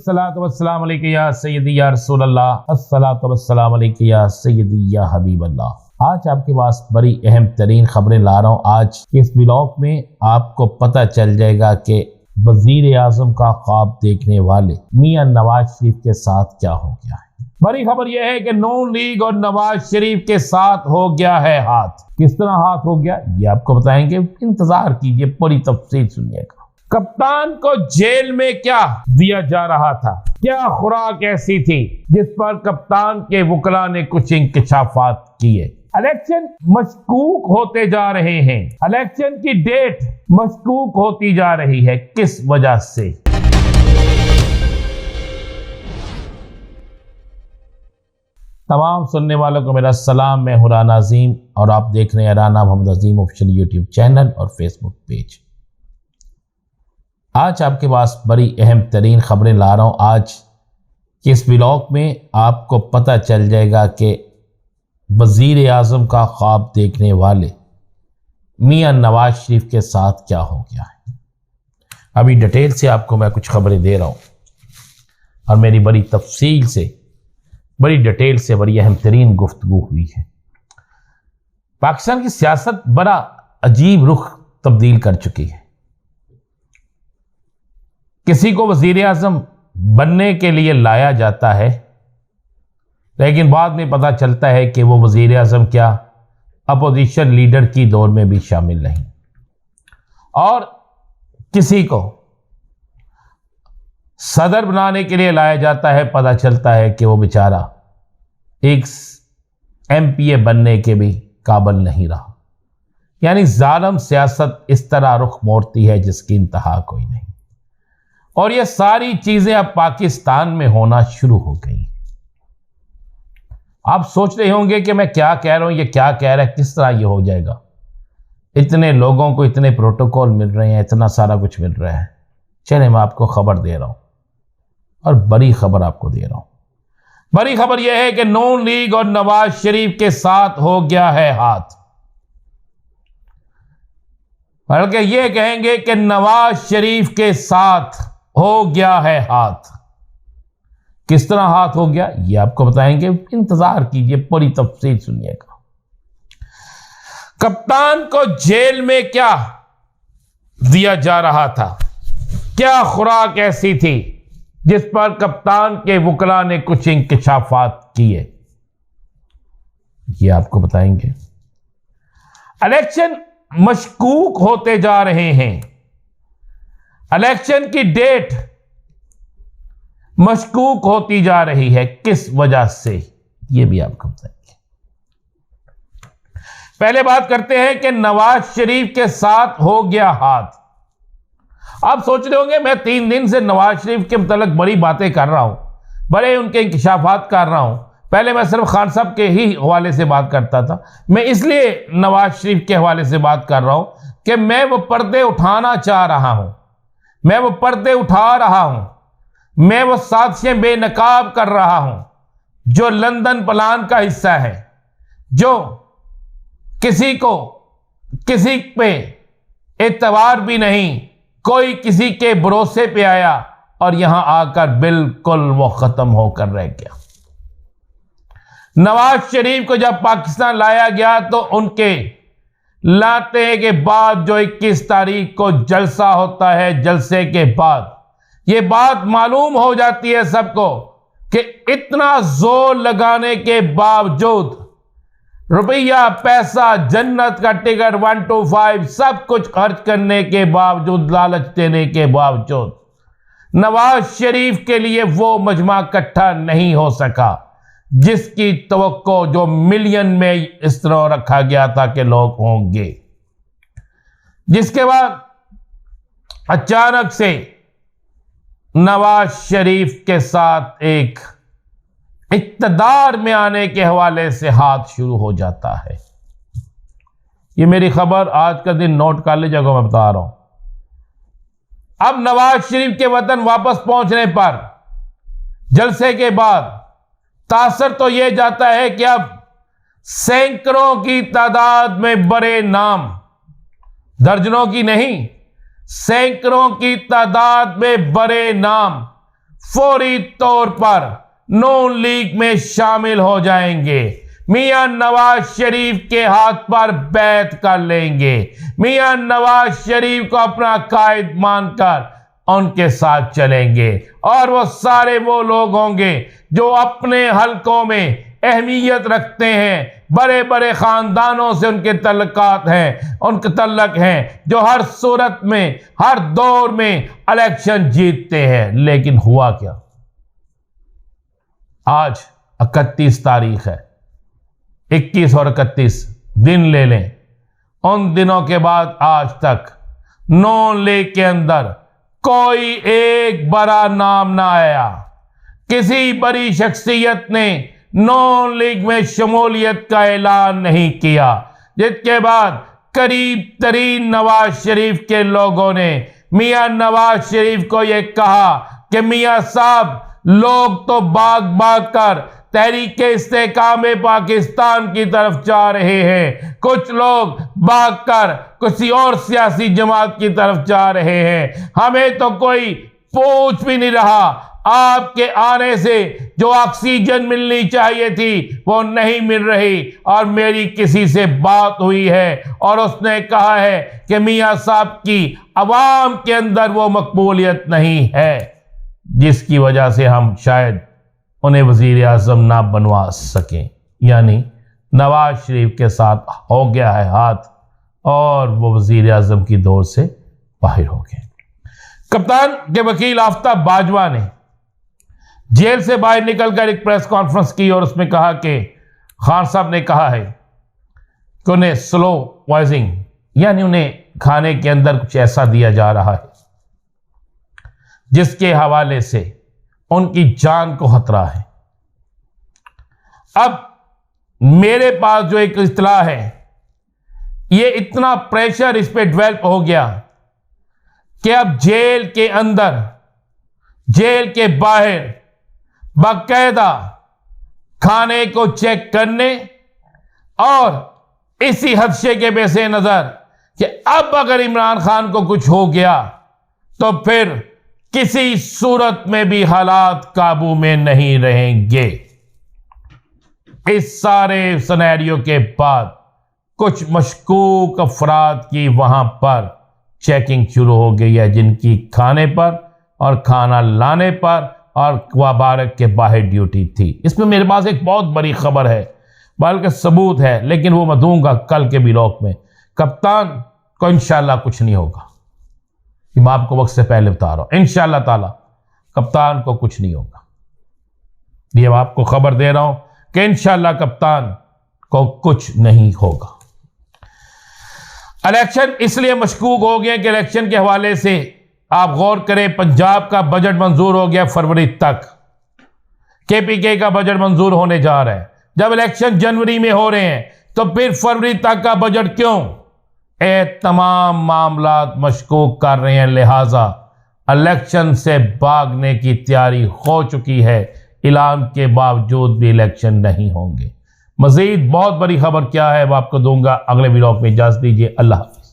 अस्सलातु वस्सलाम अलैका या सय्यदी या रसूल अल्लाह, अस्सलातु वस्सलाम अलैका या सय्यदी या हबीब अल्लाह। आज आपके पास बड़ी अहम तरीन खबरें ला रहा हूँ। आज इस ब्लॉग में आपको पता चल जाएगा कि वजीर आजम का ख्वाब देखने वाले मियां नवाज शरीफ के साथ क्या हो गया है। बड़ी खबर यह है कि नून लीग और नवाज शरीफ के साथ हो गया है हाथ। किस तरह हाथ हो गया ये आपको बताएंगे, इंतजार कीजिए, पूरी तफसील सुनिएगा। कप्तान को जेल में क्या दिया जा रहा था, क्या खुराक ऐसी थी जिस पर कप्तान के वकला ने कुछ इंकशाफात किए। इलेक्शन मशकूक होते जा रहे हैं, इलेक्शन की डेट मशकूक होती जा रही है, किस वजह से। तमाम सुनने वालों को मेरा सलाम, मैं हूं राना अजीम और आप देख रहे हैं राना मोहम्मद अजीम ऑफिशियल यूट्यूब चैनल और फेसबुक पेज। आज आपके पास बड़ी अहम तरीन खबरें ला रहा हूँ। आज इस ब्लॉग में आपको पता चल जाएगा कि वजीर आजम का ख्वाब देखने वाले मियां नवाज शरीफ के साथ क्या हो गया है। अभी डिटेल से आपको मैं कुछ खबरें दे रहा हूँ और मेरी बड़ी तफसील से, बड़ी डिटेल से बड़ी अहम तरीन गुफ्तगू हुई है। पाकिस्तान की सियासत बड़ा अजीब रुख तब्दील कर चुकी है। किसी को वजीर आजम बनने के लिए लाया जाता है, लेकिन बाद में पता चलता है कि वो वजीर आजम क्या अपोजिशन लीडर की दौर में भी शामिल नहीं। और किसी को सदर बनाने के लिए लाया जाता है, पता चलता है कि वो बेचारा एक एमपीए बनने के भी काबिल नहीं रहा। यानी जालिम सियासत इस तरह रुख मोड़ती है जिसकी इंतहा कोई नहीं। और ये सारी चीजें अब पाकिस्तान में होना शुरू हो गई। आप सोच रहे होंगे कि मैं क्या कह रहा हूं, ये क्या कह रहा है, किस तरह ये हो जाएगा। इतने लोगों को इतने प्रोटोकॉल मिल रहे हैं, इतना सारा कुछ मिल रहा है। चले मैं आपको खबर दे रहा हूं और बड़ी खबर आपको दे रहा हूं। बड़ी खबर यह है कि नून लीग और नवाज शरीफ के साथ हो गया है हाथ। बल्कि ये कहेंगे कि नवाज शरीफ के साथ हो गया है हाथ। किस तरह हाथ हो गया ये आपको बताएंगे, इंतजार कीजिए, पूरी तफसील सुनिएगा। कप्तान को जेल में क्या दिया जा रहा था, क्या खुराक ऐसी थी जिस पर कप्तान के वकला ने कुछ इंकशाफात किए, ये आपको बताएंगे। इलेक्शन मशकूक होते जा रहे हैं, इलेक्शन की डेट मशकूक होती जा रही है, किस वजह से ये भी आपको बताएंगे। पहले बात करते हैं कि नवाज शरीफ के साथ हो गया हाथ। आप सोच रहे होंगे मैं 3 दिन से नवाज शरीफ के मुतालिक बड़ी बातें कर रहा हूं, बड़े उनके इंकशाफात कर रहा हूं। पहले मैं सिर्फ खान साहब के ही हवाले से बात करता था। मैं इसलिए नवाज शरीफ के हवाले से बात कर रहा हूं कि मैं वो पर्दे उठाना चाह रहा हूं, मैं वो पर्दे उठा रहा हूं, मैं वो साजिशें बेनकाब कर रहा हूं जो लंदन प्लान का हिस्सा है, जो किसी को किसी पे एतबार भी नहीं, कोई किसी के भरोसे पे आया और यहां आकर बिल्कुल वो खत्म होकर रह गया। नवाज शरीफ को जब पाकिस्तान लाया गया तो उनके लाते के बाद जो 21 तारीख को जलसा होता है, जलसे के बाद ये बात मालूम हो जाती है सबको कि इतना जोर लगाने के बावजूद, रुपया पैसा जन्नत का टिकट 125 सब कुछ खर्च करने के बावजूद, लालच देने के बावजूद नवाज शरीफ के लिए वो मजमा इकट्ठा नहीं हो सका जिसकी तवक्को जो मिलियन में इस तरह रखा गया था कि लोग होंगे। जिसके बाद अचानक से नवाज शरीफ के साथ एक इक़्तिदार में आने के हवाले से हाथ शुरू हो जाता है। ये मेरी खबर आज का दिन नोट कर लीजिए, मैं बता रहा हूं। अब नवाज शरीफ के वतन वापस पहुंचने पर जलसे के बाद तासर तो यह जाता है कि अब सैकड़ों की तादाद में बड़े नाम, दर्जनों की नहीं, सैकड़ों की तादाद में बड़े नाम फौरी तौर पर नून लीग में शामिल हो जाएंगे, मियां नवाज शरीफ के हाथ पर बैत कर लेंगे, मियां नवाज शरीफ को अपना कायद मानकर उनके साथ चलेंगे। और वो सारे वो लोग होंगे जो अपने हलकों में अहमियत रखते हैं, बड़े बड़े खानदानों से उनके तल्लुकात हैं, उनके तल्लक हैं, जो हर सूरत में हर दौर में इलेक्शन जीतते हैं। लेकिन हुआ क्या? आज 31 तारीख है, 21 और 31 दिन ले लें। उन दिनों के बाद आज तक नून लीग के अंदर कोई एक बड़ा नाम ना आया, किसी बड़ी शख्सियत ने नून लीग में शमूलियत का ऐलान नहीं किया, जिसके बाद करीब तरीन नवाज शरीफ के लोगों ने मियां नवाज शरीफ को यह कहा कि मियां साहब, लोग तो भाग भाग कर तहरीक इस्तेकाम पाकिस्तान की तरफ जा रहे हैं, कुछ लोग भागकर किसी और सियासी जमात की तरफ जा रहे हैं, हमें तो कोई पूछ भी नहीं रहा। आपके आने से जो ऑक्सीजन मिलनी चाहिए थी वो नहीं मिल रही। और मेरी किसी से बात हुई है और उसने कहा है कि मियां साहब की अवाम के अंदर वो मकबूलियत नहीं है, जिसकी वजह से हम शायद उन्हें वजीर आजम ना बनवा सकें। यानी नवाज शरीफ के साथ हो गया है हाथ और वो वजीर आजम की दौर से बाहर हो गए। कप्तान के वकील आफ्ताब बाजवा ने जेल से बाहर निकलकर एक प्रेस कॉन्फ्रेंस की और उसमें कहा कि खान साहब ने कहा है कि उन्हें स्लो पॉइजनिंग, यानी उन्हें खाने के अंदर कुछ ऐसा दिया जा रहा है जिसके हवाले से उनकी जान को खतरा है। अब मेरे पास जो एक इत्तला है, ये इतना प्रेशर इस पे डेवलप हो गया कि अब जेल के अंदर, जेल के बाहर बाकायदा खाने को चेक करने और इसी हदशे के पेश नजर कि अब अगर इमरान खान को कुछ हो गया तो फिर किसी सूरत में भी हालात काबू में नहीं रहेंगे। इस सारे सिनेरियो के बाद कुछ मशकूक अफराद की वहां पर चेकिंग शुरू हो गई है, जिनकी खाने पर और खाना लाने पर और मुबारक के बाहर ड्यूटी थी। इसमें मेरे पास एक बहुत बड़ी खबर है, बल्कि सबूत है, लेकिन वो मैं दूंगा कल के ब्लॉग में। कप्तान को इंशाल्लाह कुछ नहीं होगा, मैं आपको वक्त से पहले बता रहा हूं, इंशाल्लाह ताला कप्तान को कुछ नहीं होगा। ये मैं आपको खबर दे रहा हूं कि इंशाल्लाह कप्तान को कुछ नहीं होगा। इलेक्शन इसलिए मशकूक हो गए कि इलेक्शन के हवाले से आप गौर करें, पंजाब का बजट मंजूर हो गया फरवरी तक, केपीके का बजट मंजूर होने जा रहा है। जब इलेक्शन जनवरी में हो रहे हैं तो फिर फरवरी तक का बजट क्यों? तमाम मामलात मशकूक कर रहे हैं, लिहाजा इलेक्शन से भागने की तैयारी हो चुकी है। ऐलान के बावजूद भी इलेक्शन नहीं होंगे। मजीद बहुत बड़ी खबर क्या है वो आपको दूंगा अगले व्लॉग में। इजाजत दीजिए, अल्लाह।